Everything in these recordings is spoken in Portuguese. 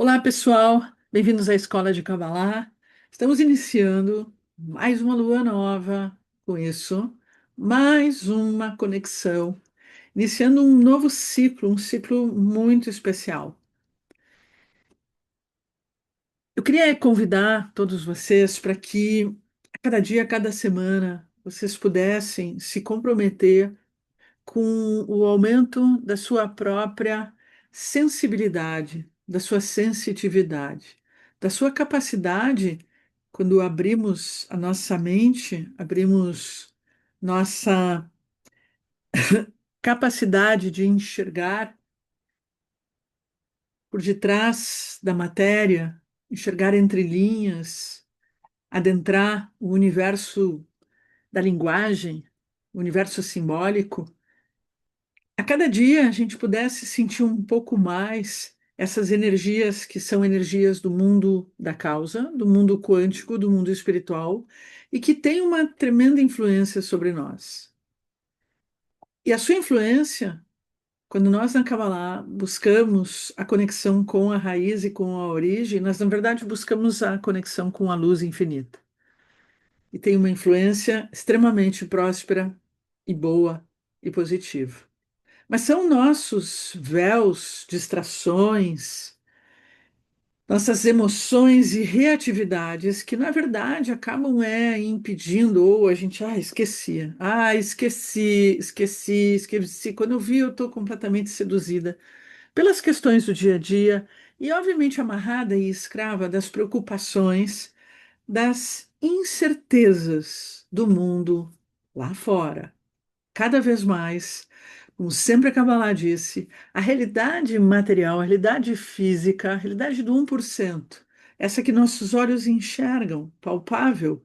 Olá, pessoal. Bem-vindos à Escola de Kabbalah. Estamos iniciando mais uma lua nova, com isso, mais uma conexão, iniciando um novo ciclo, um ciclo muito especial. Eu queria convidar todos vocês para que, a cada dia, a cada semana, vocês pudessem se comprometer com o aumento da sua própria sensibilidade, da sua sensitividade, da sua capacidade, quando abrimos a nossa mente, abrimos nossa capacidade de enxergar por detrás da matéria, enxergar entre linhas, adentrar o universo da linguagem, o universo simbólico. A cada dia a gente pudesse sentir um pouco mais essas energias que são energias do mundo da causa, do mundo quântico, do mundo espiritual, e que têm uma tremenda influência sobre nós. E a sua influência, quando nós na Kabbalah buscamos a conexão com a raiz e com a origem, nós na verdade buscamos a conexão com a luz infinita. E tem uma influência extremamente próspera e boa e positiva. Mas são nossos véus, distrações, nossas emoções e reatividades que, na verdade, acabam impedindo, ou a gente, esqueci. Quando eu vi, eu estou completamente seduzida pelas questões do dia a dia e, obviamente, amarrada e escrava das preocupações, das incertezas do mundo lá fora. Cada vez mais, como sempre a Kabbalah disse, a realidade material, a realidade física, a realidade do 1%, essa que nossos olhos enxergam, palpável,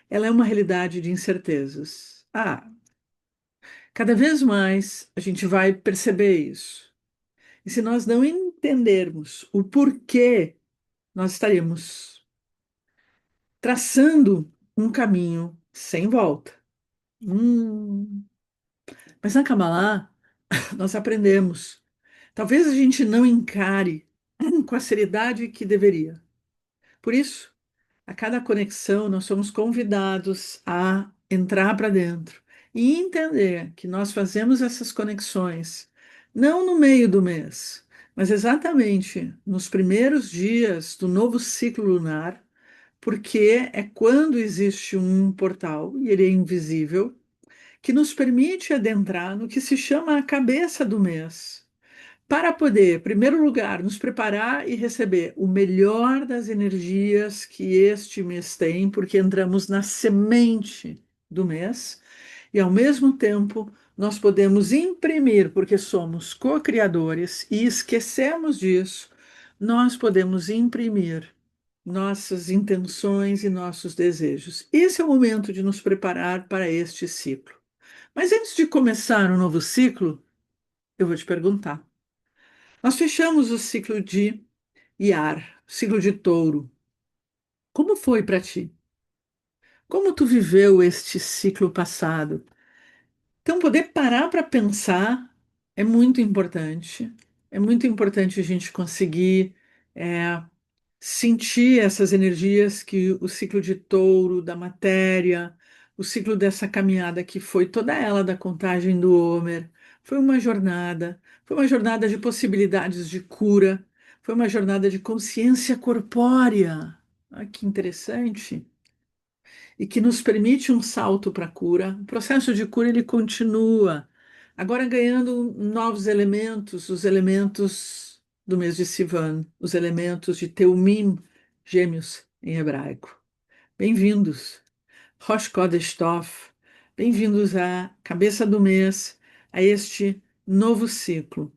ela é uma realidade de incertezas. Cada vez mais a gente vai perceber isso. E se nós não entendermos o porquê, nós estaremos traçando um caminho sem volta. Hum. Mas na Kabbalah, nós aprendemos. Talvez a gente não encare com a seriedade que deveria. Por isso, a cada conexão, nós somos convidados a entrar para dentro e entender que nós fazemos essas conexões não no meio do mês, mas exatamente nos primeiros dias do novo ciclo lunar, porque é quando existe um portal, e ele é invisível, que nos permite adentrar no que se chama a cabeça do mês para poder, em primeiro lugar, nos preparar e receber o melhor das energias que este mês tem, porque entramos na semente do mês, e ao mesmo tempo nós podemos imprimir, porque somos co-criadores e esquecemos disso, nós podemos imprimir nossas intenções e nossos desejos. Esse é o momento de nos preparar para este ciclo. Mas antes de começar um novo ciclo, eu vou te perguntar. Nós fechamos o ciclo de Iar, ciclo de Touro. Como foi para ti? Como tu viveu este ciclo passado? Então, poder parar para pensar é muito importante. É muito importante a gente conseguir é, sentir essas energias que o ciclo de Touro, da matéria, o ciclo dessa caminhada que foi toda ela da contagem do Homer, foi uma jornada de possibilidades de cura, foi uma jornada de consciência corpórea. Ah, que interessante! E que nos permite um salto para a cura. O processo de cura ele continua, agora ganhando novos elementos, os elementos do mês de Sivan, os elementos de Teumim, gêmeos em hebraico. Bem-vindos, Rosh Chodesh Tov, bem-vindos à cabeça do mês, a este novo ciclo.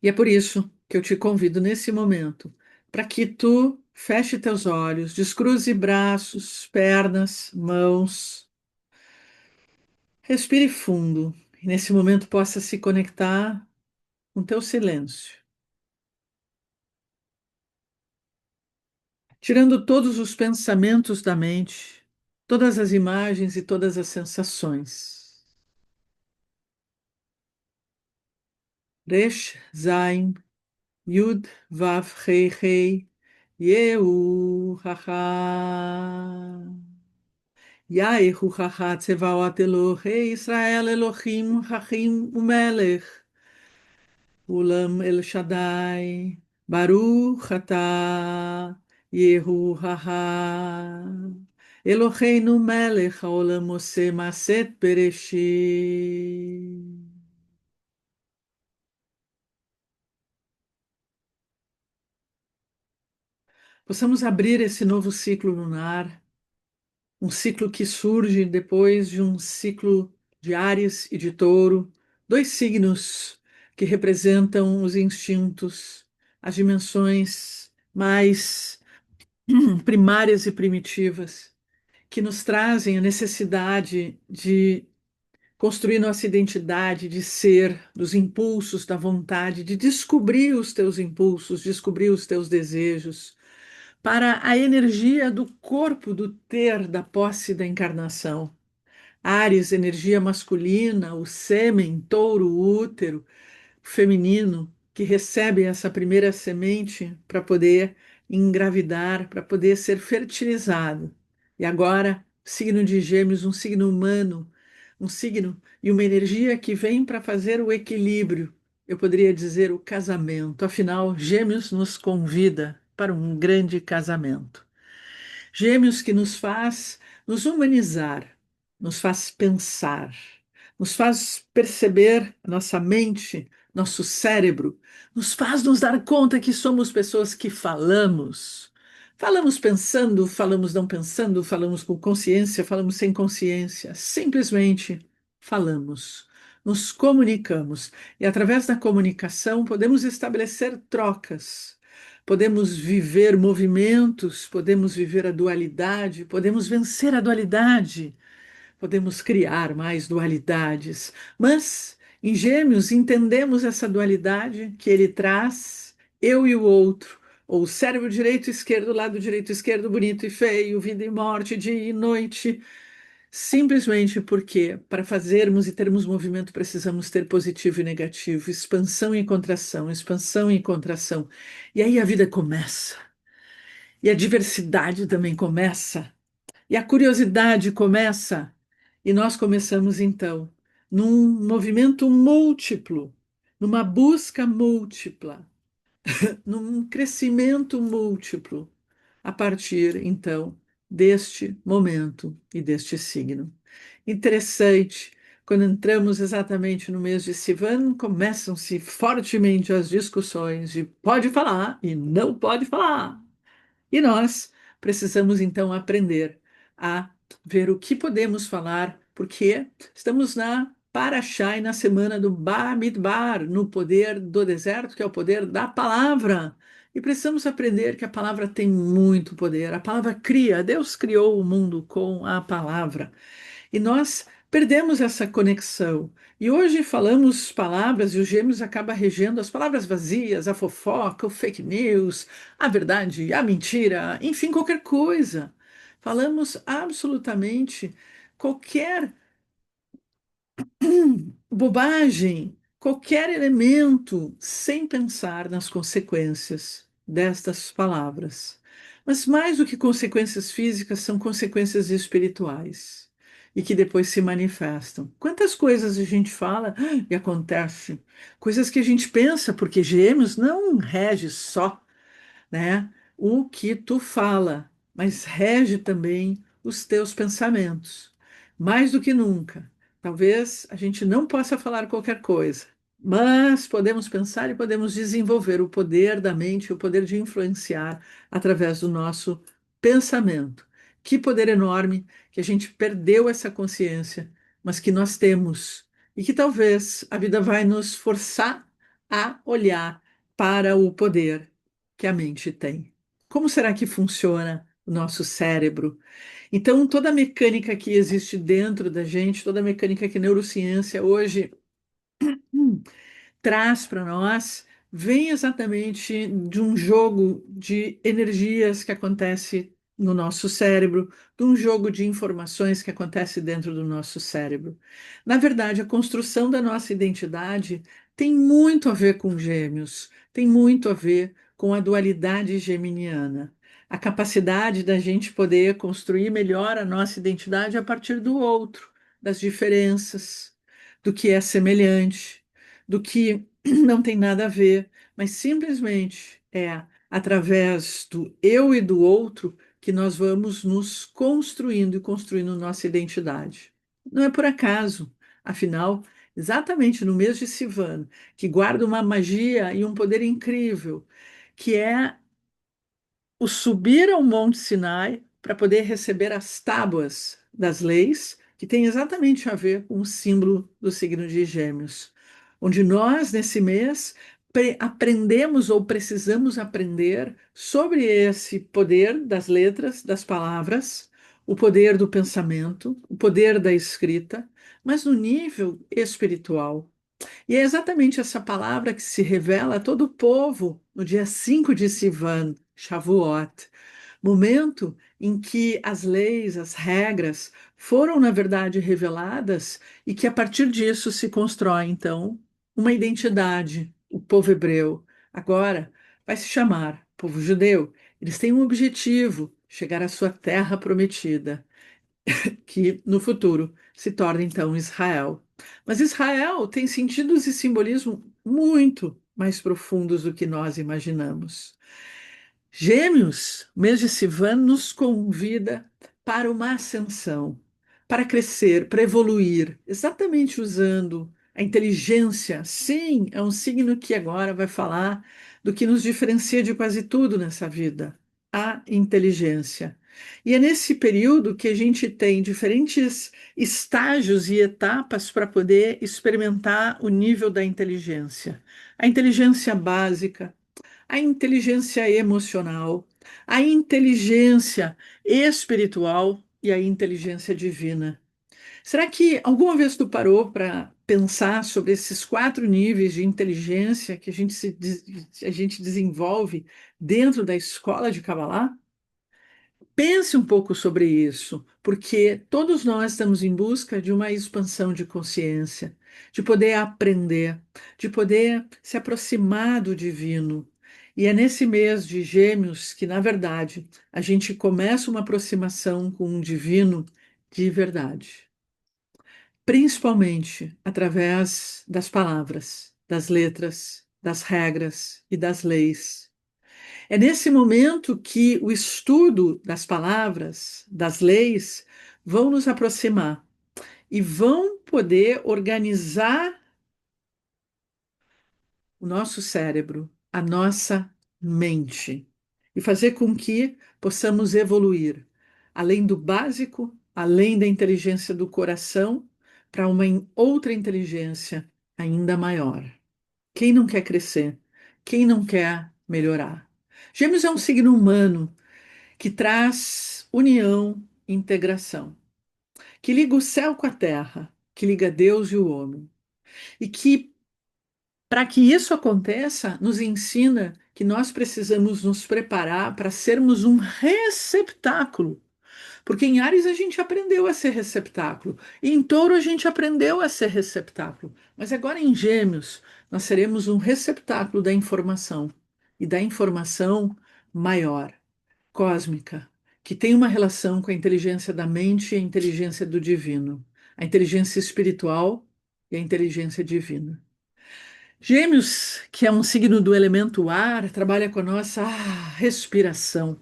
E é por isso que eu te convido nesse momento para que tu feche teus olhos, descruze braços, pernas, mãos, respire fundo e nesse momento possa se conectar com teu silêncio, tirando todos os pensamentos da mente, todas as imagens e todas as sensações. Resh, Zain, Yud, Vav, Rei, Rei, Yehu, Haha. Yaehu, Haha, Tsevaot, Elohei, Israel, Elohim, Hachim, Umelech. Ulam El Shaddai, Baruch Atah, Yehu-ha-ha, Eloheinu melech haolam oseh maaset bereshit. Possamos abrir esse novo ciclo lunar, um ciclo que surge depois de um ciclo de Áries e de Touro, dois signos que representam os instintos, as dimensões mais primárias e primitivas, que nos trazem a necessidade de construir nossa identidade, de ser, dos impulsos, da vontade, de descobrir os teus impulsos, descobrir os teus desejos, para a energia do corpo, do ter, da posse, da encarnação. Áries, energia masculina, o sêmen, touro, o útero, feminino que recebe essa primeira semente para poder engravidar, para poder ser fertilizado. E agora, signo de Gêmeos, um signo humano, um signo e uma energia que vem para fazer o equilíbrio. Eu poderia dizer o casamento. Afinal, Gêmeos nos convida para um grande casamento. Gêmeos que nos faz nos humanizar, nos faz pensar, nos faz perceber a nossa mente, nosso cérebro, nos faz nos dar conta que somos pessoas que falamos. Falamos pensando, falamos não pensando, falamos com consciência, falamos sem consciência, simplesmente falamos. Nos comunicamos e, através da comunicação, podemos estabelecer trocas. Podemos viver movimentos, podemos viver a dualidade, podemos vencer a dualidade, podemos criar mais dualidades. Mas em Gêmeos entendemos essa dualidade que ele traz, eu e o outro, ou o cérebro direito e esquerdo, lado direito e esquerdo, bonito e feio, vida e morte, dia e noite. Simplesmente porque, para fazermos e termos movimento, precisamos ter positivo e negativo, expansão e contração. E aí a vida começa, e a diversidade também começa, e a curiosidade começa, e nós começamos então num movimento múltiplo, numa busca múltipla, num crescimento múltiplo, a partir então deste momento e deste signo. Interessante, quando entramos exatamente no mês de Sivan, começam-se fortemente as discussões de pode falar e não pode falar. E nós precisamos então aprender a ver o que podemos falar, porque estamos na Paraxá e na semana do Bamidbar, no poder do deserto, que é o poder da palavra. E precisamos aprender que a palavra tem muito poder. A palavra cria, Deus criou o mundo com a palavra. E nós perdemos essa conexão. E hoje falamos palavras e os gêmeos acabam regendo as palavras vazias, a fofoca, o fake news, a verdade, a mentira, enfim, qualquer coisa. Falamos absolutamente qualquer bobagem, qualquer elemento, sem pensar nas consequências destas palavras. Mas mais do que consequências físicas, são consequências espirituais e que depois se manifestam. Quantas coisas a gente fala e acontece, coisas que a gente pensa, porque Gêmeos não rege só, né, o que tu fala, mas rege também os teus pensamentos. Mais do que nunca. Talvez a gente não possa falar qualquer coisa, mas podemos pensar e podemos desenvolver o poder da mente, o poder de influenciar através do nosso pensamento. Que poder enorme que a gente perdeu essa consciência, mas que nós temos e que talvez a vida vai nos forçar a olhar para o poder que a mente tem. Como será que funciona o nosso cérebro? Então, toda a mecânica que existe dentro da gente, toda a mecânica que a neurociência hoje traz para nós, vem exatamente de um jogo de energias que acontece no nosso cérebro, de um jogo de informações que acontece dentro do nosso cérebro. Na verdade, a construção da nossa identidade tem muito a ver com gêmeos, tem muito a ver com a dualidade geminiana. A capacidade da gente poder construir melhor a nossa identidade a partir do outro, das diferenças, do que é semelhante, do que não tem nada a ver, mas simplesmente é através do eu e do outro que nós vamos nos construindo e construindo nossa identidade. Não é por acaso, afinal, exatamente no mês de Sivan, que guarda uma magia e um poder incrível, que é o subir ao Monte Sinai para poder receber as tábuas das leis, que tem exatamente a ver com o símbolo do signo de Gêmeos, onde nós, nesse mês, aprendemos ou precisamos aprender sobre esse poder das letras, das palavras, o poder do pensamento, o poder da escrita, mas no nível espiritual. E é exatamente essa palavra que se revela a todo o povo no dia 5 de Sivan, Shavuot, momento em que as leis, as regras foram, na verdade, reveladas e que a partir disso se constrói, então, uma identidade. O povo hebreu agora vai se chamar povo judeu. Eles têm um objetivo, chegar à sua terra prometida que no futuro se torna então Israel. Mas Israel tem sentidos e simbolismo muito mais profundos do que nós imaginamos. Gêmeos, mês de Sivan, nos convida para uma ascensão, para crescer, para evoluir, exatamente usando a inteligência. Sim, é um signo que agora vai falar do que nos diferencia de quase tudo nessa vida, a inteligência. E é nesse período que a gente tem diferentes estágios e etapas para poder experimentar o nível da inteligência. A inteligência básica, a inteligência emocional, a inteligência espiritual e a inteligência divina. Será que alguma vez tu parou para pensar sobre esses quatro níveis de inteligência que a gente desenvolve dentro da escola de Kabbalah? Pense um pouco sobre isso, porque todos nós estamos em busca de uma expansão de consciência, de poder aprender, de poder se aproximar do divino. E é nesse mês de Gêmeos que, na verdade, a gente começa uma aproximação com um divino de verdade, principalmente através das palavras, das letras, das regras e das leis. É nesse momento que o estudo das palavras, das leis, vão nos aproximar e vão poder organizar o nosso cérebro, a nossa mente e fazer com que possamos evoluir além do básico, além da inteligência do coração, para uma outra inteligência ainda maior. Quem não quer crescer? Quem não quer melhorar? Gêmeos é um signo humano que traz união e integração, que liga o céu com a terra, que liga Deus e o homem. E que, para que isso aconteça, nos ensina que nós precisamos nos preparar para sermos um receptáculo. Porque em Áries a gente aprendeu a ser receptáculo, e em Touro a gente aprendeu a ser receptáculo. Mas agora em Gêmeos, nós seremos um receptáculo da informação, e da informação maior, cósmica, que tem uma relação com a inteligência da mente e a inteligência do divino, a inteligência espiritual e a inteligência divina. Gêmeos, que é um signo do elemento ar, trabalha com a nossa respiração,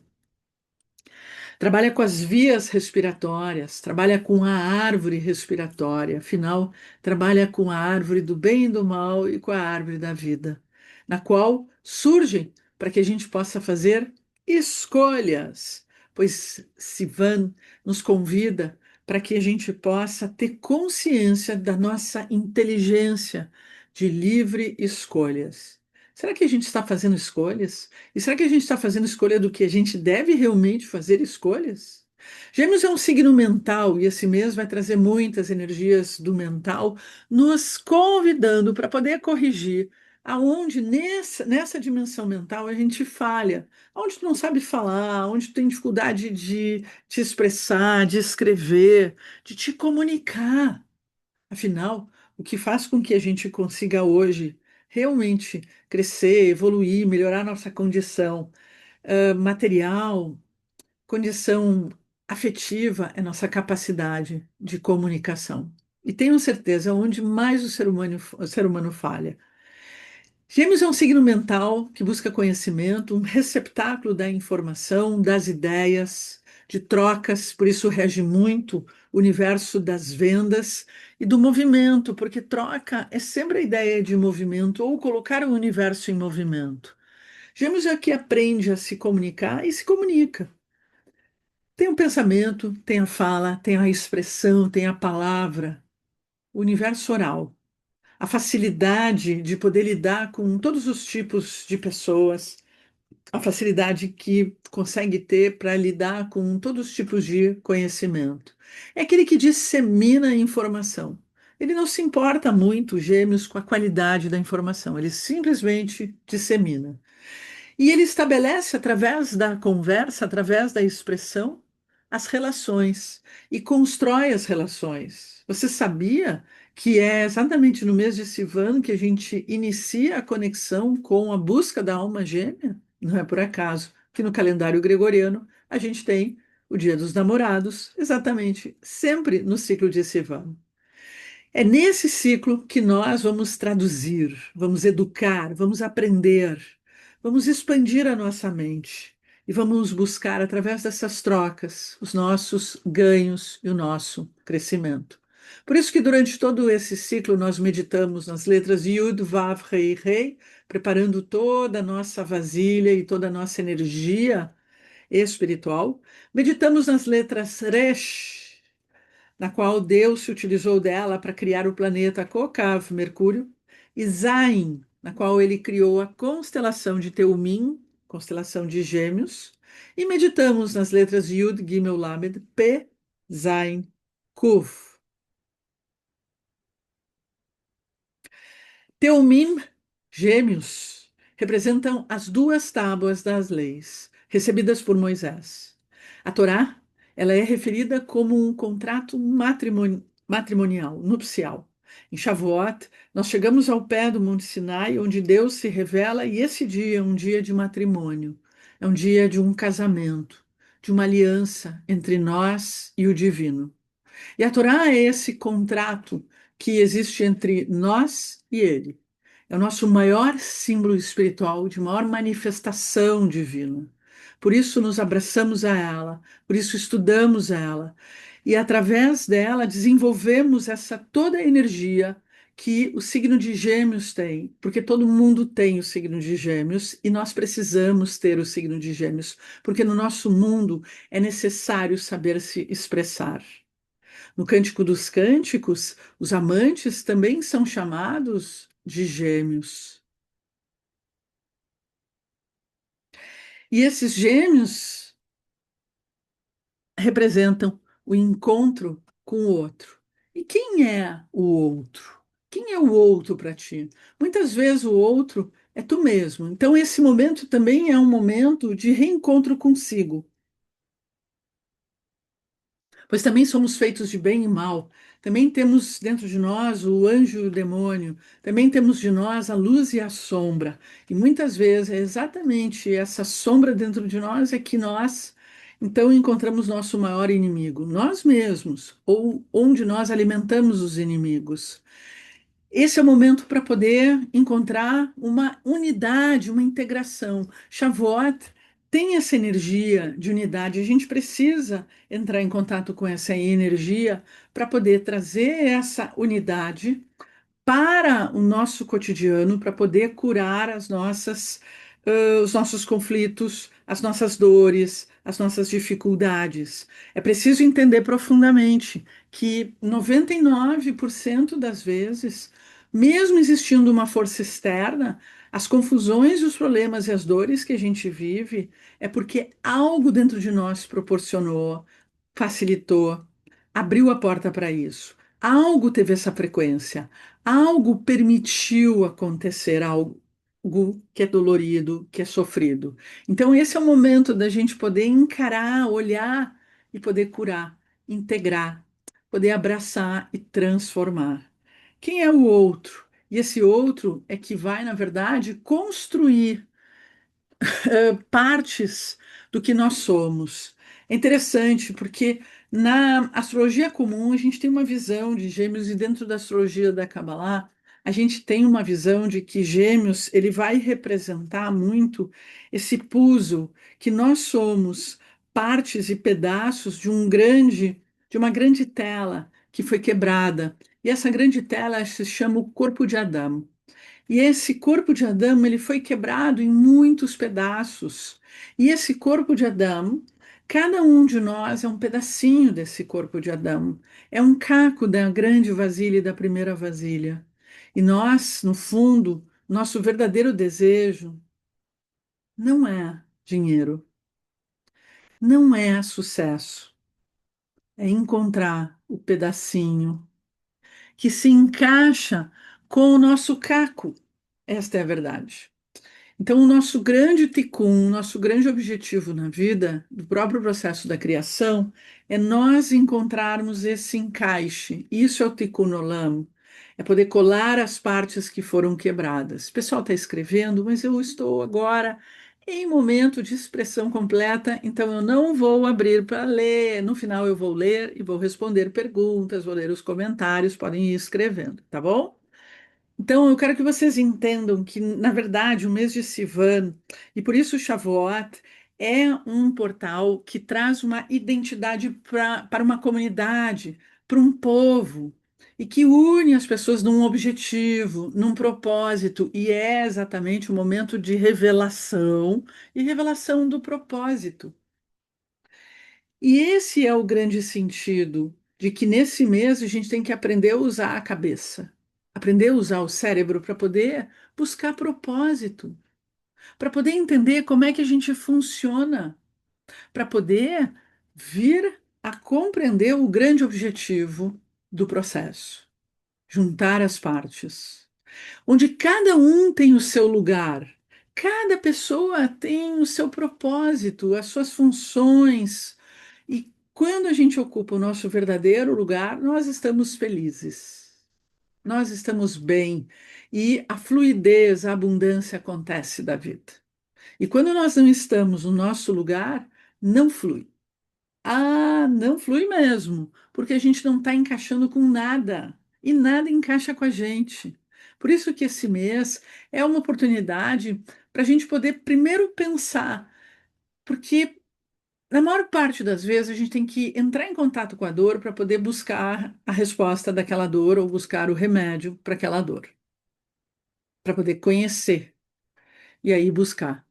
trabalha com as vias respiratórias, trabalha com a árvore respiratória, afinal, trabalha com a árvore do bem e do mal e com a árvore da vida, na qual surgem para que a gente possa fazer escolhas, pois Sivan nos convida para que a gente possa ter consciência da nossa inteligência de livre escolhas. Será que a gente está fazendo escolhas? E será que a gente está fazendo escolha do que a gente deve realmente fazer escolhas? Gêmeos é um signo mental e esse mês vai trazer muitas energias do mental, nos convidando para poder corrigir, aonde nessa dimensão mental a gente falha, onde tu não sabe falar, onde tu tem dificuldade de te expressar, de escrever, de te comunicar. Afinal, o que faz com que a gente consiga hoje realmente crescer, evoluir, melhorar nossa condição material, condição afetiva é nossa capacidade de comunicação. E tenho certeza, onde mais o ser humano falha. Gêmeos é um signo mental que busca conhecimento, um receptáculo da informação, das ideias, de trocas, por isso rege muito o universo das vendas e do movimento, porque troca é sempre a ideia de movimento ou colocar o universo em movimento. Gêmeos é que aprende a se comunicar e se comunica. Tem o pensamento, tem a fala, tem a expressão, tem a palavra, o universo oral, a facilidade de poder lidar com todos os tipos de pessoas, a facilidade que consegue ter para lidar com todos os tipos de conhecimento. É aquele que dissemina a informação. Ele não se importa muito, Gêmeos, com a qualidade da informação, ele simplesmente dissemina. E ele estabelece, através da conversa, através da expressão, as relações e constrói as relações. Você sabia que é exatamente no mês de Sivan que a gente inicia a conexão com a busca da alma gêmea? Não é por acaso que no calendário gregoriano a gente tem o Dia dos Namorados, exatamente sempre no ciclo de Sivan. É nesse ciclo que nós vamos traduzir, vamos educar, vamos aprender, vamos expandir a nossa mente e vamos buscar, através dessas trocas, os nossos ganhos e o nosso crescimento. Por isso que durante todo esse ciclo nós meditamos nas letras Yud, Vav, Rei, Rei, preparando toda a nossa vasilha e toda a nossa energia espiritual. Meditamos nas letras Resh, na qual Deus se utilizou dela para criar o planeta Kokav, Mercúrio, e Zain, na qual ele criou a constelação de Teumim, constelação de Gêmeos, e meditamos nas letras Yud, Gimel, Lamed, P, Zain, Kuf. Teumim, Gêmeos, representam as duas tábuas das leis recebidas por Moisés. A Torá, ela é referida como um contrato matrimonial, nupcial. Em Shavuot, nós chegamos ao pé do Monte Sinai, onde Deus se revela, e esse dia é um dia de matrimônio, é um dia de um casamento, de uma aliança entre nós e o divino. E a Torá é esse contrato que existe entre nós e ele. É o nosso maior símbolo espiritual, de maior manifestação divina. Por isso nos abraçamos a ela, por isso estudamos ela. E através dela desenvolvemos essa toda a energia que o signo de Gêmeos tem, porque todo mundo tem o signo de Gêmeos e nós precisamos ter o signo de Gêmeos, porque no nosso mundo é necessário saber se expressar. No Cântico dos Cânticos, os amantes também são chamados de gêmeos. E esses gêmeos representam o encontro com o outro. E quem é o outro? Quem é o outro para ti? Muitas vezes o outro é tu mesmo. Então, esse momento também é um momento de reencontro consigo. Pois também somos feitos de bem e mal. Também temos dentro de nós o anjo e o demônio. Também temos de nós a luz e a sombra. E muitas vezes é exatamente essa sombra dentro de nós é que nós então encontramos nosso maior inimigo, nós mesmos, ou onde nós alimentamos os inimigos. Esse é o momento para poder encontrar uma unidade, uma integração. Shavuot tem essa energia de unidade. A gente precisa entrar em contato com essa energia para poder trazer essa unidade para o nosso cotidiano, para poder curar os nossos conflitos, as nossas dores, as nossas dificuldades. É preciso entender profundamente que 99% das vezes, mesmo existindo uma força externa, as confusões, os problemas e as dores que a gente vive é porque algo dentro de nós proporcionou, facilitou, abriu a porta para isso. Algo teve essa frequência, Algo permitiu acontecer algo que é dolorido, que é sofrido. Então, esse é o momento da gente poder encarar, olhar e poder curar, integrar, poder abraçar e transformar. Quem é o outro? E esse outro é que vai, na verdade, construir partes do que nós somos. É interessante porque na astrologia comum a gente tem uma visão de Gêmeos e dentro da astrologia da Kabbalah a gente tem uma visão de que Gêmeos ele vai representar muito esse puzzle que nós somos partes e pedaços de uma grande tela que foi quebrada. E essa grande tela se chama o corpo de Adão. E esse corpo de Adão, ele foi quebrado em muitos pedaços. E esse corpo de Adão, cada um de nós é um pedacinho desse corpo de Adão. É um caco da grande vasilha e da primeira vasilha. E nós, no fundo, nosso verdadeiro desejo não é dinheiro, não é sucesso, é encontrar o pedacinho que se encaixa com o nosso caco. Esta é a verdade. Então, o nosso grande tikkun, o nosso grande objetivo na vida, do próprio processo da criação, é nós encontrarmos esse encaixe. Isso é o tikkun olam, é poder colar as partes que foram quebradas. O pessoal está escrevendo, mas eu estou agora em momento de expressão completa, então eu não vou abrir para ler. No final eu vou ler e vou responder perguntas, vou ler os comentários, podem ir escrevendo, tá bom? Então, eu quero que vocês entendam que, na verdade, o mês de Sivan, e por isso o Shavuot, é um portal que traz uma identidade para uma comunidade, para um povo, e que une as pessoas num objetivo, num propósito, e é exatamente o momento de revelação e revelação do propósito. E esse é o grande sentido de que nesse mês a gente tem que aprender a usar a cabeça, aprender a usar o cérebro para poder buscar propósito, para poder entender como é que a gente funciona, para poder vir a compreender o grande objetivo do processo, juntar as partes, onde cada um tem o seu lugar. Cada pessoa tem o seu propósito, as suas funções, e quando a gente ocupa o nosso verdadeiro lugar, nós estamos felizes, nós estamos bem e a fluidez, a abundância acontece da vida. E quando nós não estamos no nosso lugar, não flui. Ah, não flui mesmo, porque a gente não está encaixando com nada e nada encaixa com a gente. Por isso que esse mês é uma oportunidade para a gente poder primeiro pensar, porque na maior parte das vezes, a gente tem que entrar em contato com a dor para poder buscar a resposta daquela dor ou buscar o remédio para aquela dor, para poder conhecer e aí buscar.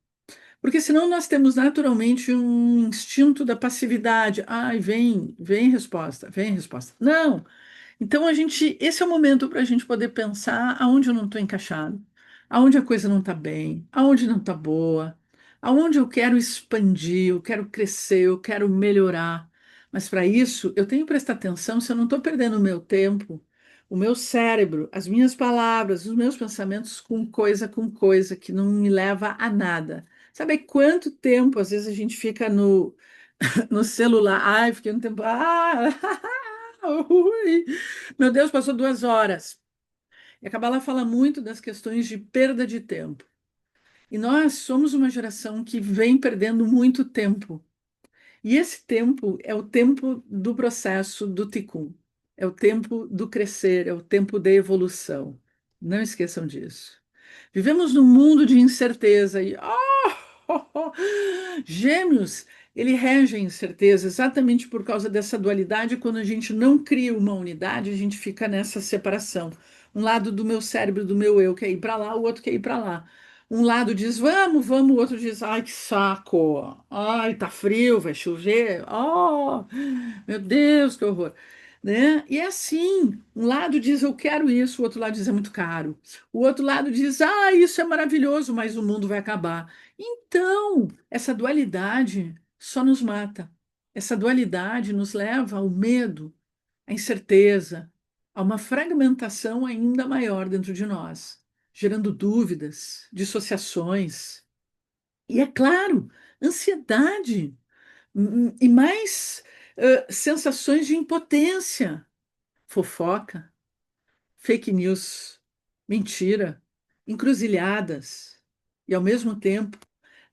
Porque senão nós temos naturalmente um instinto da passividade. Ai, vem resposta, vem resposta. Não, então esse é o momento para a gente poder pensar aonde eu não estou encaixado, aonde a coisa não está bem, aonde não está boa, aonde eu quero expandir, eu quero crescer, eu quero melhorar. Mas para isso eu tenho que prestar atenção se eu não estou perdendo o meu tempo, o meu cérebro, as minhas palavras, os meus pensamentos com coisa que não me leva a nada. Sabe quanto tempo às vezes a gente fica no celular? Ai, fiquei um tempo. Ah! Ui, meu Deus, passou 2 horas. E a Kabbalah fala muito das questões de perda de tempo. E nós somos uma geração que vem perdendo muito tempo. E esse tempo é o tempo do processo do Tikkun. É o tempo do crescer, é o tempo da evolução. Não esqueçam disso. Vivemos num mundo de incerteza e Gêmeos, ele rege a incerteza exatamente por causa dessa dualidade. Quando a gente não cria uma unidade, a gente fica nessa separação. Um lado do meu cérebro, do meu eu, quer ir para lá, o outro quer ir para lá. Um lado diz vamos, vamos, o outro diz ai que saco, ai tá frio, vai chover, oh meu Deus, que horror, né? E é assim, um lado diz eu quero isso, o outro lado diz é muito caro, o outro lado diz ah isso é maravilhoso, mas o mundo vai acabar. Então essa dualidade só nos mata. Essa dualidade nos leva ao medo, à incerteza. há uma fragmentação ainda maior dentro de nós, gerando dúvidas, dissociações e, é claro, ansiedade, e mais sensações de impotência, fofoca, fake news, mentira, encruzilhadas e, ao mesmo tempo,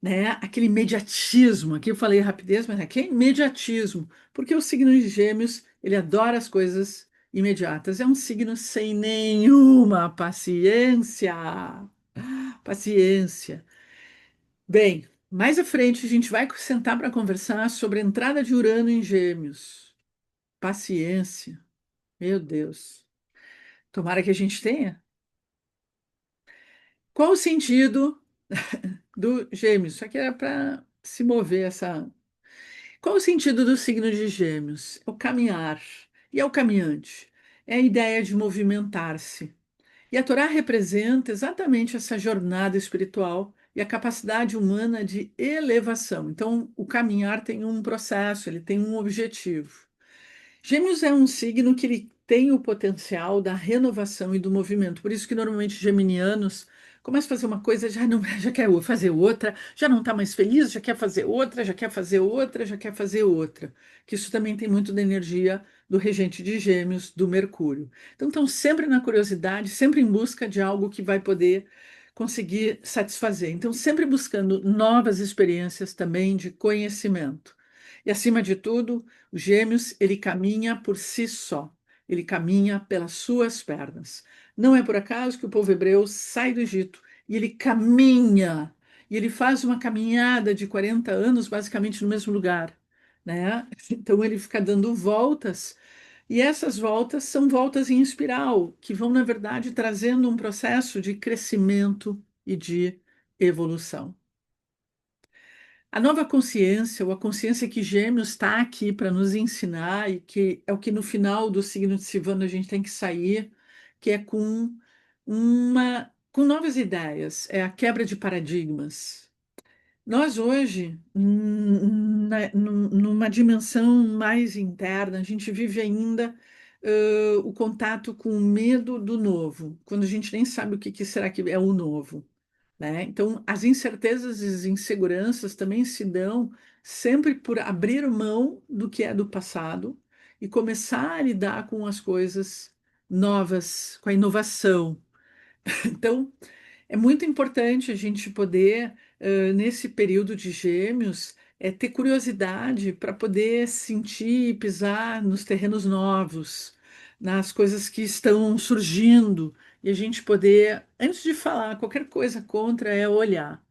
né, aquele imediatismo. Aqui eu falei rapidez, mas aqui é imediatismo, porque o signo de Gêmeos, ele adora as coisas imediatas. É um signo sem nenhuma paciência. Paciência. Bem, mais à frente a gente vai sentar para conversar sobre a entrada de Urano em Gêmeos. Paciência. Meu Deus. Tomara que a gente tenha. Qual o sentido do Gêmeos? Isso aqui era para se mover essa. Qual o sentido do signo de Gêmeos? É o caminhar. E é o caminhante. É a ideia de movimentar-se. E a Torá representa exatamente essa jornada espiritual e a capacidade humana de elevação. Então, o caminhar tem um processo, ele tem um objetivo. Gêmeos é um signo que ele tem o potencial da renovação e do movimento. Por isso que normalmente geminianos começam a fazer uma coisa, já não, já quer fazer outra, já não está mais feliz, já quer fazer outra, já quer fazer outra, já quer fazer outra. Que isso também tem muito da energia do regente de Gêmeos, do Mercúrio. Então estão sempre na curiosidade, sempre em busca de algo que vai poder conseguir satisfazer. Então sempre buscando novas experiências também de conhecimento. E acima de tudo, o Gêmeos, ele caminha por si só, ele caminha pelas suas pernas. Não é por acaso que o povo hebreu sai do Egito e ele caminha, e ele faz uma caminhada de 40 anos basicamente no mesmo lugar, né? Então ele fica dando voltas, e essas voltas são voltas em espiral, que vão, na verdade, trazendo um processo de crescimento e de evolução. A nova consciência, ou a consciência que Gêmeos está aqui para nos ensinar, e que é o que no final do signo de Sivana a gente tem que sair, que é com novas ideias, é a quebra de paradigmas. Nós hoje, numa dimensão mais interna, a gente vive ainda o contato com o medo do novo, quando a gente nem sabe o que, que será que é o novo, né? Então, as incertezas e as inseguranças também se dão sempre por abrir mão do que é do passado e começar a lidar com as coisas novas, com a inovação. Então, é muito importante a gente poder, nesse período de Gêmeos, ter curiosidade para poder sentir e pisar nos terrenos novos, nas coisas que estão surgindo, e a gente poder, antes de falar qualquer coisa contra, é olhar,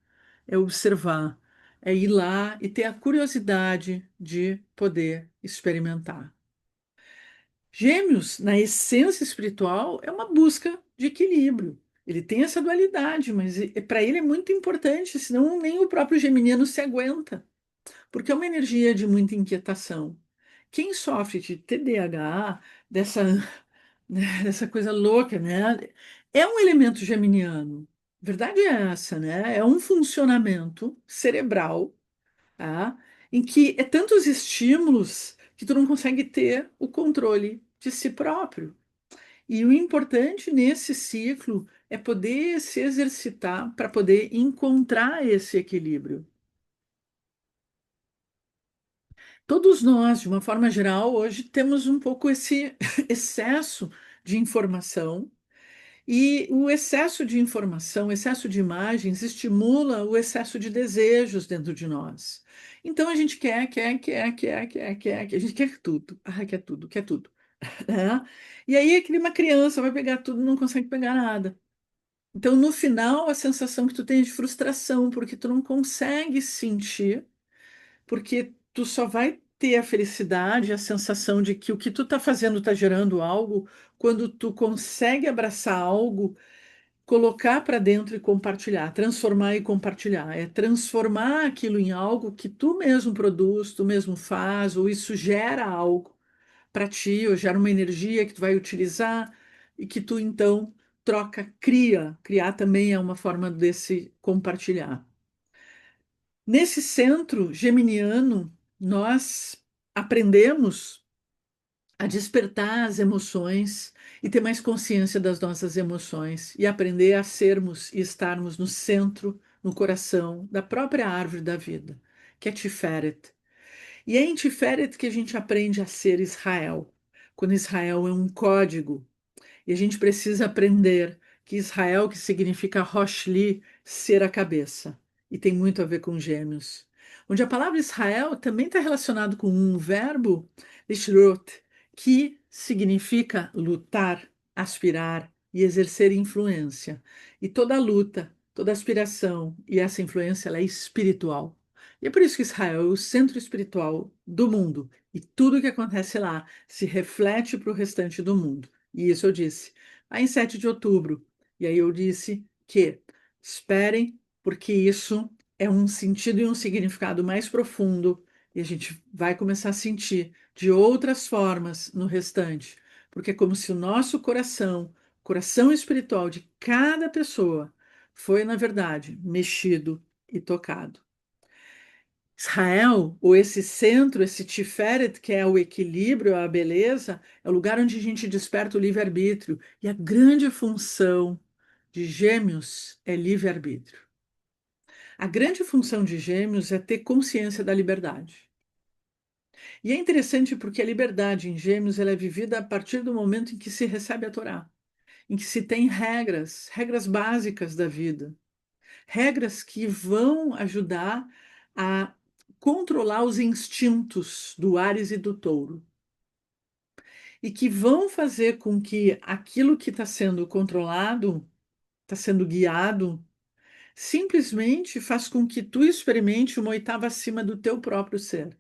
é observar, é ir lá e ter a curiosidade de poder experimentar. Gêmeos, na essência espiritual, é uma busca de equilíbrio. Ele tem essa dualidade, mas para ele é muito importante, senão nem o próprio geminiano se aguenta, porque é uma energia de muita inquietação. Quem sofre de TDAH, dessa, né, dessa coisa louca, né, é um elemento geminiano. Verdade é essa, né? É um funcionamento cerebral, tá? Em que é tantos estímulos que tu não consegue ter o controle de si próprio. E o importante nesse ciclo é poder se exercitar para poder encontrar esse equilíbrio. Todos nós, de uma forma geral, hoje temos um pouco esse excesso de informação. E o excesso de informação, o excesso de imagens estimula o excesso de desejos dentro de nós. Então a gente quer, a gente quer tudo. Ah, quer tudo, quer tudo. Né? E aí é que nem uma criança vai pegar tudo e não consegue pegar nada. Então, no final, a sensação que tu tem é de frustração, porque tu não consegue sentir, porque tu só vai ter a felicidade, a sensação de que o que tu está fazendo está gerando algo, quando tu consegue abraçar algo, colocar para dentro e compartilhar, transformar e compartilhar. É transformar aquilo em algo que tu mesmo produz, tu mesmo faz, ou isso gera algo para ti, ou gera uma energia que tu vai utilizar e que tu então troca, cria. Criar também é uma forma desse compartilhar. Nesse centro geminiano, nós aprendemos a despertar as emoções e ter mais consciência das nossas emoções e aprender a sermos e estarmos no centro, no coração da própria árvore da vida, que é Tiferet. E é em Tiferet que a gente aprende a ser Israel, quando Israel é um código e a gente precisa aprender que Israel, que significa Roshli, ser a cabeça, e tem muito a ver com gêmeos. Onde a palavra Israel também está relacionado com um verbo, lishrot, que significa lutar, aspirar e exercer influência. E toda luta, toda aspiração e essa influência, ela é espiritual. E é por isso que Israel é o centro espiritual do mundo. E tudo que acontece lá se reflete para o restante do mundo. E isso eu disse aí em 7 de outubro. E aí eu disse que esperem, porque isso é um sentido e um significado mais profundo, e a gente vai começar a sentir de outras formas no restante, porque é como se o nosso coração, coração espiritual de cada pessoa, foi, na verdade, mexido e tocado. Israel, ou esse centro, esse Tiferet, que é o equilíbrio, a beleza, é o lugar onde a gente desperta o livre-arbítrio. E a grande função de Gêmeos é livre-arbítrio. A grande função de Gêmeos é ter consciência da liberdade. E é interessante porque a liberdade em Gêmeos ela é vivida a partir do momento em que se recebe a Torá, em que se tem regras, regras básicas da vida, regras que vão ajudar a controlar os instintos do Áries e do Touro e que vão fazer com que aquilo que está sendo controlado, está sendo guiado, simplesmente faz com que tu experimente uma oitava acima do teu próprio ser.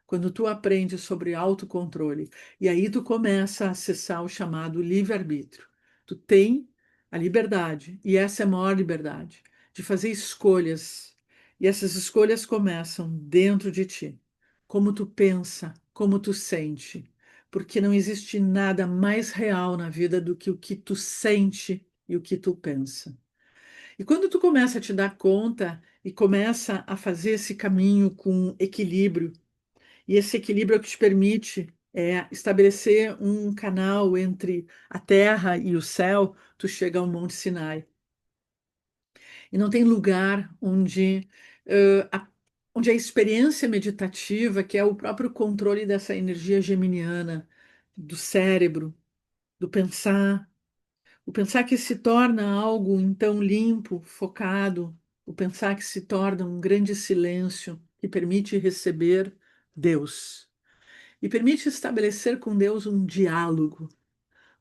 Quando tu aprende sobre autocontrole, e aí tu começa a acessar o chamado livre-arbítrio. Tu tem a liberdade, e essa é a maior liberdade, de fazer escolhas. E essas escolhas começam dentro de ti. Como tu pensa, como tu sente. Porque não existe nada mais real na vida do que o que tu sente e o que tu pensa. E quando tu começa a te dar conta e começa a fazer esse caminho com equilíbrio, e esse equilíbrio é o que te permite estabelecer um canal entre a terra e o céu, tu chega ao Monte Sinai. E não tem lugar onde a experiência meditativa, que é o próprio controle dessa energia geminiana, do cérebro, do pensar, o pensar que se torna algo então limpo, focado, o pensar que se torna um grande silêncio que permite receber Deus e permite estabelecer com Deus um diálogo,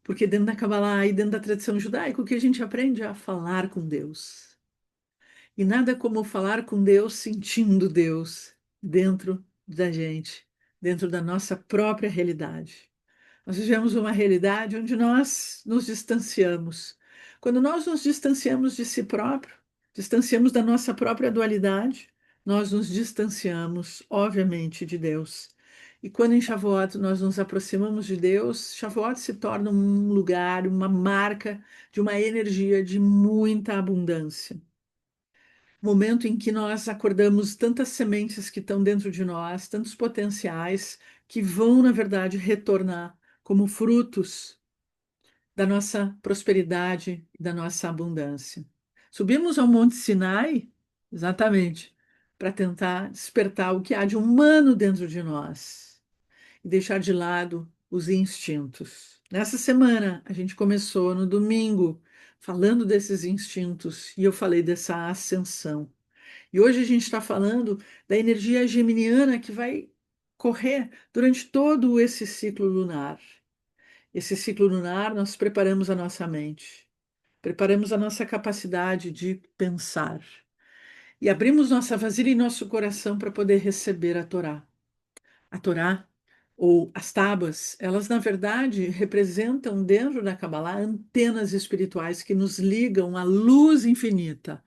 porque dentro da Kabbalah e dentro da tradição judaica, o que a gente aprende é a falar com Deus. E nada como falar com Deus sentindo Deus dentro da gente, dentro da nossa própria realidade. Nós vivemos uma realidade onde nós nos distanciamos. Quando nós nos distanciamos de si próprio, distanciamos da nossa própria dualidade, nós nos distanciamos, obviamente, de Deus. E quando em Shavuot nós nos aproximamos de Deus, Shavuot se torna um lugar, uma marca de uma energia de muita abundância. Momento em que nós acordamos tantas sementes que estão dentro de nós, tantos potenciais que vão, na verdade, retornar como frutos da nossa prosperidade e da nossa abundância. Subimos ao Monte Sinai, exatamente, para tentar despertar o que há de humano dentro de nós e deixar de lado os instintos. Nessa semana, a gente começou no domingo falando desses instintos e eu falei dessa ascensão. E hoje a gente está falando da energia geminiana que vai correr durante todo esse ciclo lunar. Esse ciclo lunar, nós preparamos a nossa mente, preparamos a nossa capacidade de pensar e abrimos nossa vasilha e nosso coração para poder receber a Torá. A Torá, ou as tábuas, elas na verdade representam dentro da Kabbalah antenas espirituais que nos ligam à luz infinita,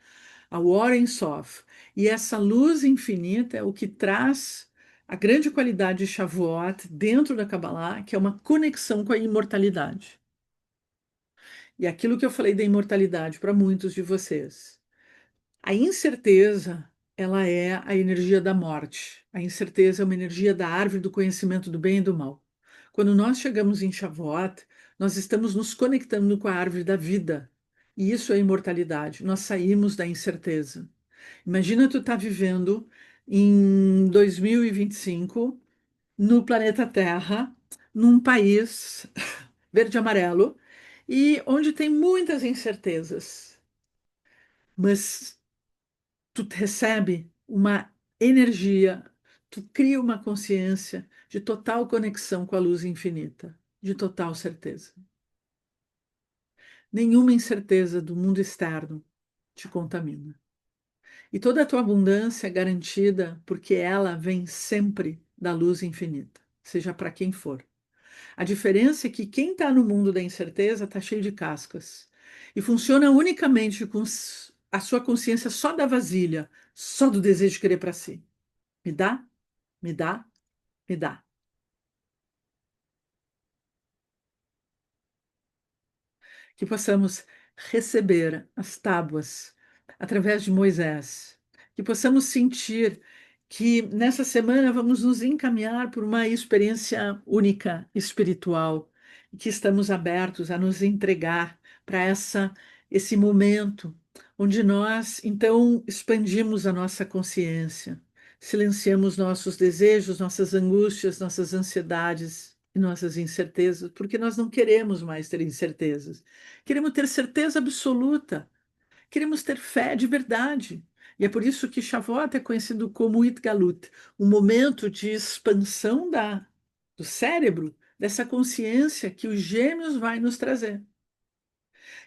ao Or Sof. E essa luz infinita é o que traz a grande qualidade de Shavuot dentro da Kabbalah, que é uma conexão com a imortalidade. E aquilo que eu falei da imortalidade para muitos de vocês. A incerteza, ela é a energia da morte. A incerteza é uma energia da árvore do conhecimento do bem e do mal. Quando nós chegamos em Shavuot, nós estamos nos conectando com a árvore da vida. E isso é imortalidade. Nós saímos da incerteza. Imagina tu estar vivendo em 2025 no planeta Terra, num país verde e amarelo, e onde tem muitas incertezas. Mas tu recebe uma energia, tu cria uma consciência de total conexão com a luz infinita, de total certeza. Nenhuma incerteza do mundo externo te contamina. E toda a tua abundância é garantida porque ela vem sempre da luz infinita, seja para quem for. A diferença é que quem está no mundo da incerteza está cheio de cascas e funciona unicamente com a sua consciência só da vasilha, só do desejo de querer para si. Me dá, me dá, me dá. Que possamos receber as tábuas através de Moisés, que possamos sentir que nessa semana vamos nos encaminhar por uma experiência única espiritual e que estamos abertos a nos entregar para esse momento onde nós então expandimos a nossa consciência, silenciamos nossos desejos, nossas angústias, nossas ansiedades e nossas incertezas, porque nós não queremos mais ter incertezas. Queremos ter certeza absoluta, queremos ter fé de verdade. E é por isso que Shavuot é conhecido como Itgalut, um momento de expansão do cérebro, dessa consciência que os gêmeos vai nos trazer.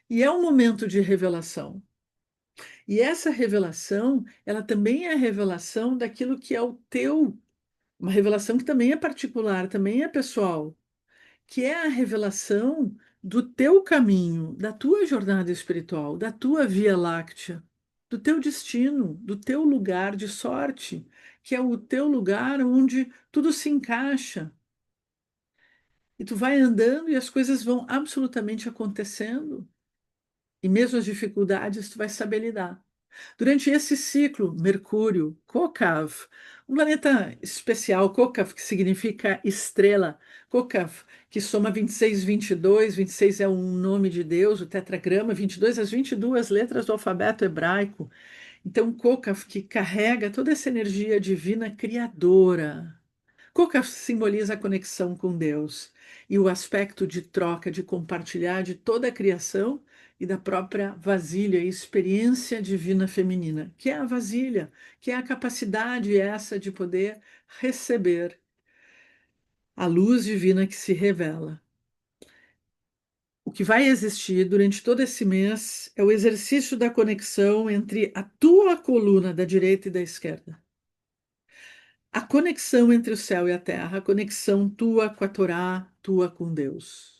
E é um momento de revelação. E essa revelação, ela também é a revelação daquilo que é o teu, uma revelação que também é particular, também é pessoal, que é a revelação do teu caminho, da tua jornada espiritual, da tua via láctea, do teu destino, do teu lugar de sorte, que é o teu lugar onde tudo se encaixa. E tu vai andando e as coisas vão absolutamente acontecendo. E mesmo as dificuldades, tu vai saber lidar. Durante esse ciclo, Mercúrio, Kokav, um planeta especial, Kokav, que significa estrela, Kokav, que soma 26, 22, 26 é um nome de Deus, o tetragrama, 22, as 22 letras do alfabeto hebraico. Então, Kokav, que carrega toda essa energia divina criadora. Kokav simboliza a conexão com Deus e o aspecto de troca, de compartilhar de toda a criação e da própria vasilha, a experiência divina feminina, que é a vasilha, que é a capacidade essa de poder receber a luz divina que se revela. O que vai existir durante todo esse mês é o exercício da conexão entre a tua coluna da direita e da esquerda. A conexão entre o céu e a terra, a conexão tua com a Torá, tua com Deus.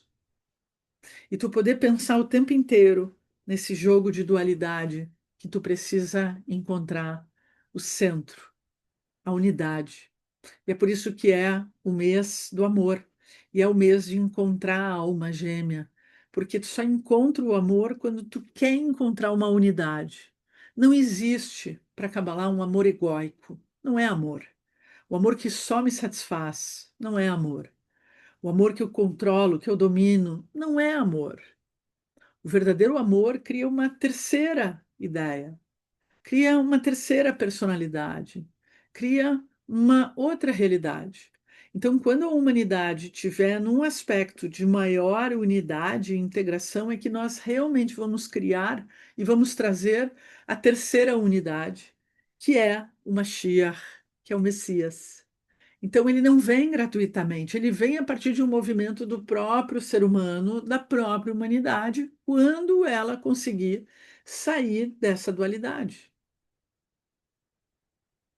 E tu poder pensar o tempo inteiro nesse jogo de dualidade que tu precisa encontrar o centro, a unidade. E é por isso que é o mês do amor. E é o mês de encontrar a alma gêmea. Porque tu só encontra o amor quando tu quer encontrar uma unidade. Não existe, para Kabbalah, um amor egóico. Não é amor. O amor que só me satisfaz não é amor. O amor que eu controlo, que eu domino, não é amor. O verdadeiro amor cria uma terceira ideia, cria uma terceira personalidade, cria uma outra realidade. Então, quando a humanidade tiver num aspecto de maior unidade e integração, é que nós realmente vamos criar e vamos trazer a terceira unidade, que é o Mashiach, que é o Messias. Então, ele não vem gratuitamente, ele vem a partir de um movimento do próprio ser humano, da própria humanidade, quando ela conseguir sair dessa dualidade.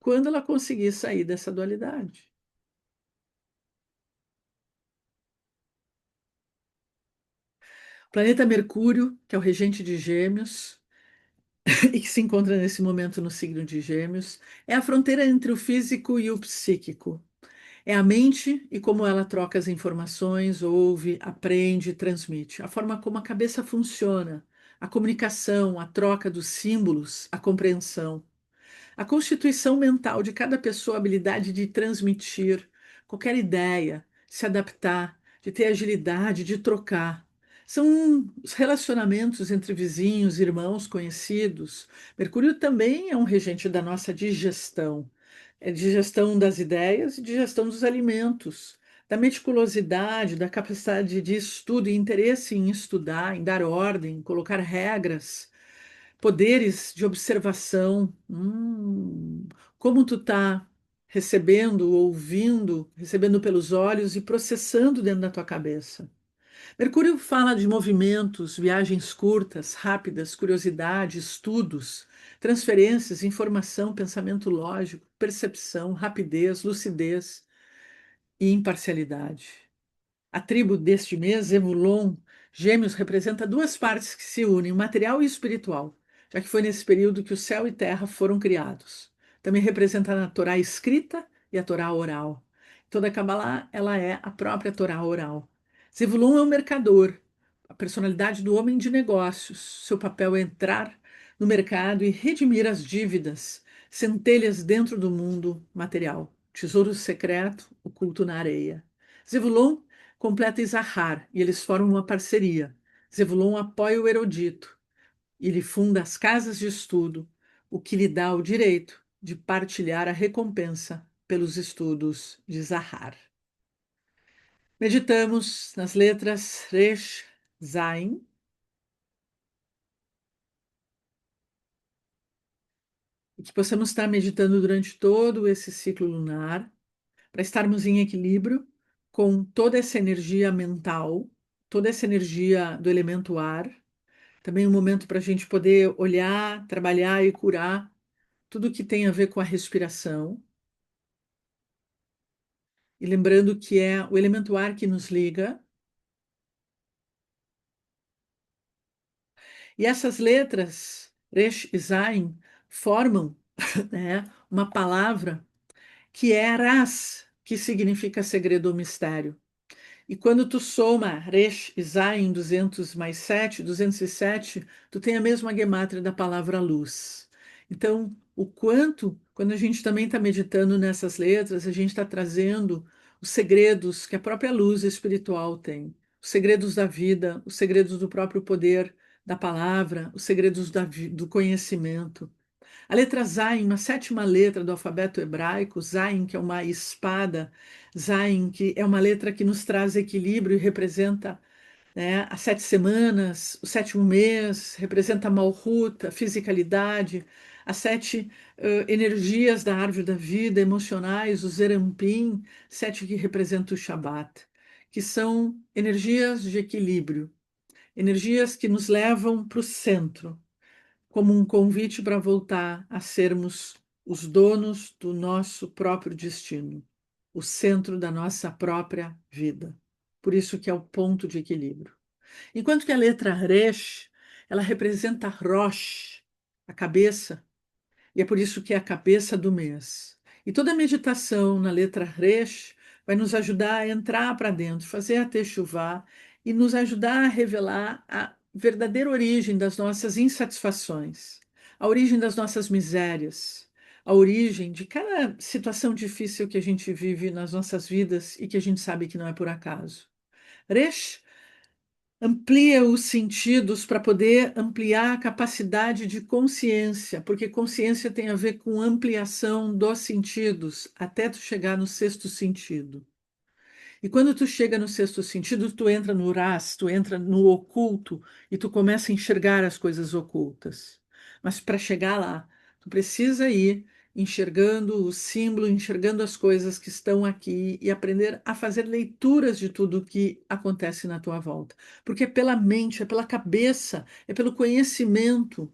Quando ela conseguir sair dessa dualidade. O planeta Mercúrio, que é o regente de Gêmeos, e que se encontra nesse momento no signo de Gêmeos, é a fronteira entre o físico e o psíquico. É a mente e como ela troca as informações, ouve, aprende, transmite. A forma como a cabeça funciona, a comunicação, a troca dos símbolos, a compreensão. A constituição mental de cada pessoa, a habilidade de transmitir qualquer ideia, se adaptar, de ter agilidade, de trocar. São os relacionamentos entre vizinhos, irmãos, conhecidos. Mercúrio também é um regente da nossa digestão, é digestão das ideias e digestão dos alimentos, da meticulosidade, da capacidade de estudo e interesse em estudar, em dar ordem, colocar regras, poderes de observação. Como tu tá recebendo, ouvindo, recebendo pelos olhos e processando dentro da tua cabeça. Mercúrio fala de movimentos, viagens curtas, rápidas, curiosidade, estudos, transferências, informação, pensamento lógico, percepção, rapidez, lucidez e imparcialidade. A tribo deste mês, Evulon, Gêmeos, representa duas partes que se unem, o material e o espiritual, já que foi nesse período que o céu e terra foram criados. Também representa a Torá escrita e a Torá oral. Toda a Kabbalah, ela é a própria Torá oral. Zevulon é um mercador, a personalidade do homem de negócios. Seu papel é entrar no mercado e redimir as dívidas, centelhas dentro do mundo material. Tesouro secreto, oculto na areia. Zevulon completa Isahar e eles formam uma parceria. Zevulon apoia o erudito. Ele funda as casas de estudo, o que lhe dá o direito de partilhar a recompensa pelos estudos de Zahar. Meditamos nas letras Resh, Zain, e que possamos estar meditando durante todo esse ciclo lunar, para estarmos em equilíbrio com toda essa energia mental, toda essa energia do elemento ar. Também um momento para a gente poder olhar, trabalhar e curar tudo que tem a ver com a respiração. E lembrando que é o elemento ar que nos liga. E essas letras, Resh e Zain, formam né, uma palavra que é Ras, que significa segredo ou mistério. E quando tu soma Resh e Zayin 200 mais 7, 207, tu tem a mesma gemátria da palavra luz. Então, o quanto, quando a gente também está meditando nessas letras, a gente está trazendo os segredos que a própria luz espiritual tem, os segredos da vida, os segredos do próprio poder da palavra, os segredos do conhecimento. A letra Zayin, uma sétima letra do alfabeto hebraico, Zayin, que é uma espada, Zayin, que é uma letra que nos traz equilíbrio e representa, né, as 7 semanas, o sétimo mês, representa a Malhut, a fisicalidade, as 7 energias da árvore da vida, emocionais, o Zerampim, 7 que representam o Shabat, que são energias de equilíbrio, energias que nos levam para o centro como um convite para voltar a sermos os donos do nosso próprio destino, o centro da nossa própria vida. Por isso que é o ponto de equilíbrio. Enquanto que a letra Resh, ela representa Rosh, a cabeça, e é por isso que é a cabeça do mês. E toda meditação na letra Resh vai nos ajudar a entrar para dentro, fazer a Teshuvá e nos ajudar a revelar a verdadeira origem das nossas insatisfações, a origem das nossas misérias, a origem de cada situação difícil que a gente vive nas nossas vidas e que a gente sabe que não é por acaso. Resh amplia os sentidos para poder ampliar a capacidade de consciência, porque consciência tem a ver com ampliação dos sentidos, até tu chegar no sexto sentido. E quando tu chega no sexto sentido, tu entra no ras, tu entra no oculto e tu começa a enxergar as coisas ocultas. Mas para chegar lá, tu precisa ir enxergando o símbolo, enxergando as coisas que estão aqui e aprender a fazer leituras de tudo o que acontece na tua volta. Porque é pela mente, é pela cabeça, é pelo conhecimento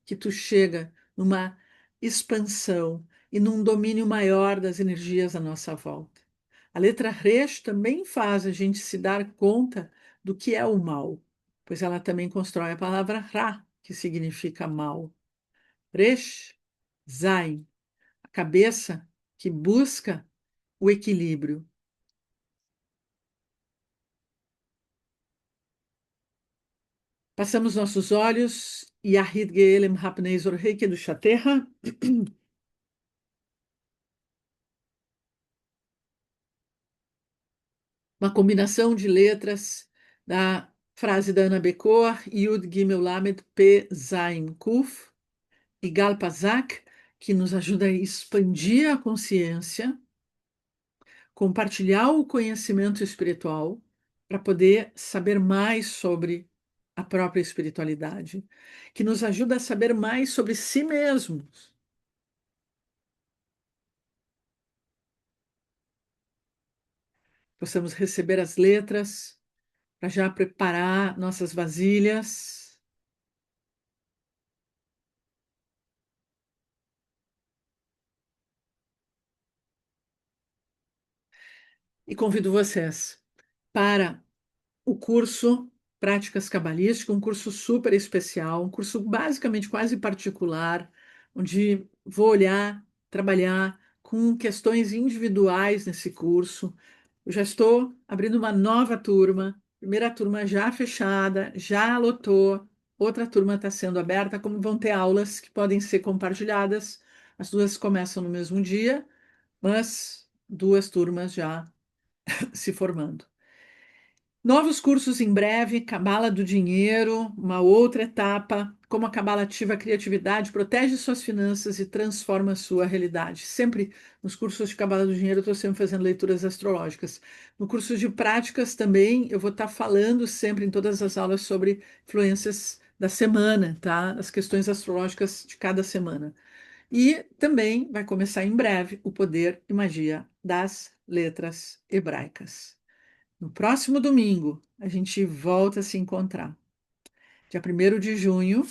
que tu chega numa expansão e num domínio maior das energias à nossa volta. A letra Resh também faz a gente se dar conta do que é o mal, pois ela também constrói a palavra Ra, que significa mal. Resh, Zain, a cabeça que busca o equilíbrio. Passamos nossos olhos e Yahid Geelem Hapnei Zorhei, que é do Shaterra. uma combinação de letras da frase da Ana Bekoa, Yud Gimel Lamed Pe Zain Kuf, e Gal Pazak, que nos ajuda a expandir a consciência, compartilhar o conhecimento espiritual para poder saber mais sobre a própria espiritualidade, que nos ajuda a saber mais sobre si mesmos. Possamos receber as letras para já preparar nossas vasilhas. E convido vocês para o curso Práticas Cabalísticas, um curso super especial, um curso basicamente quase particular, onde vou olhar, trabalhar com questões individuais nesse curso. Eu já estou abrindo uma nova turma, primeira turma já fechada, já lotou, outra turma está sendo aberta, como vão ter aulas que podem ser compartilhadas. As duas começam no mesmo dia, mas duas turmas já se formando. Novos cursos em breve, Cabala do Dinheiro, uma outra etapa, como a Cabala ativa a criatividade, protege suas finanças e transforma a sua realidade. Sempre nos cursos de Cabala do Dinheiro, eu estou sempre fazendo leituras astrológicas. No curso de práticas também, eu vou estar falando sempre em todas as aulas sobre influências da semana, tá? As questões astrológicas de cada semana. E também vai começar em breve o poder e magia das letras hebraicas. No próximo domingo, a gente volta a se encontrar. Dia 1º de junho,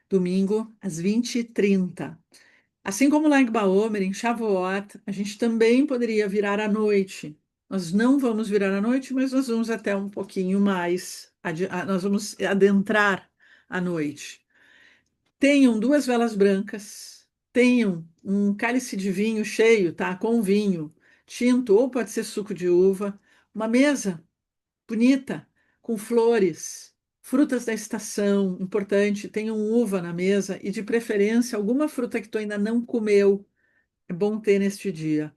domingo, às 20h30. Assim como lá em Baomer, em Shavuot, a gente também poderia virar à noite. Nós não vamos virar à noite, mas nós vamos até um pouquinho mais, nós vamos adentrar à noite. Tenham duas velas brancas, tenham um cálice de vinho cheio, tá? Com vinho tinto, ou pode ser suco de uva, uma mesa bonita, com flores, frutas da estação, importante, tenham uva na mesa e, de preferência, alguma fruta que tu ainda não comeu, é bom ter neste dia.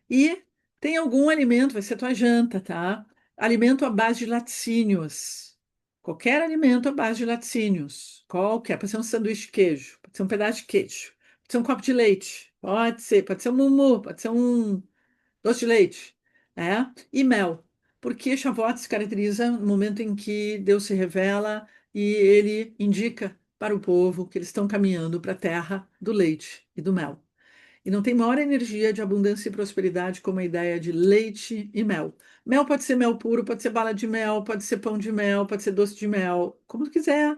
E tem algum alimento, vai ser tua janta, tá? Alimento à base de laticínios. Qualquer alimento à base de laticínios. Qualquer. Pode ser um sanduíche de queijo, pode ser um pedaço de queijo, pode ser um copo de leite, pode ser um mumu, pode ser um doce de leite, né? E mel, porque Shavuot se caracteriza no momento em que Deus se revela e ele indica para o povo que eles estão caminhando para a terra do leite e do mel. E não tem maior energia de abundância e prosperidade como a ideia de leite e mel. Mel pode ser mel puro, pode ser bala de mel, pode ser pão de mel, pode ser doce de mel, como tu quiser,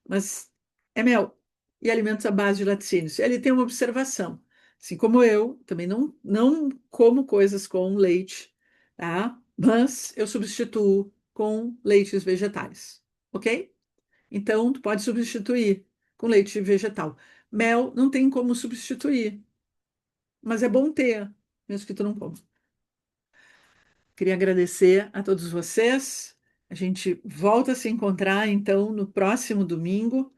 mas é mel e alimentos à base de laticínios. Ele tem uma observação, assim como eu, também não como coisas com leite, tá? Mas eu substituo com leites vegetais, ok? Então, tu pode substituir com leite vegetal. Mel não tem como substituir, mas é bom ter, mesmo que tu não coma. Queria agradecer a todos vocês. A gente volta a se encontrar, então, no próximo domingo.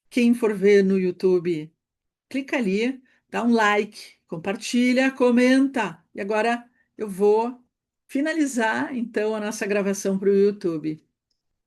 Quem for ver no YouTube, clica ali, dá um like, compartilha, comenta. E agora eu vou finalizar, então, a nossa gravação para o YouTube.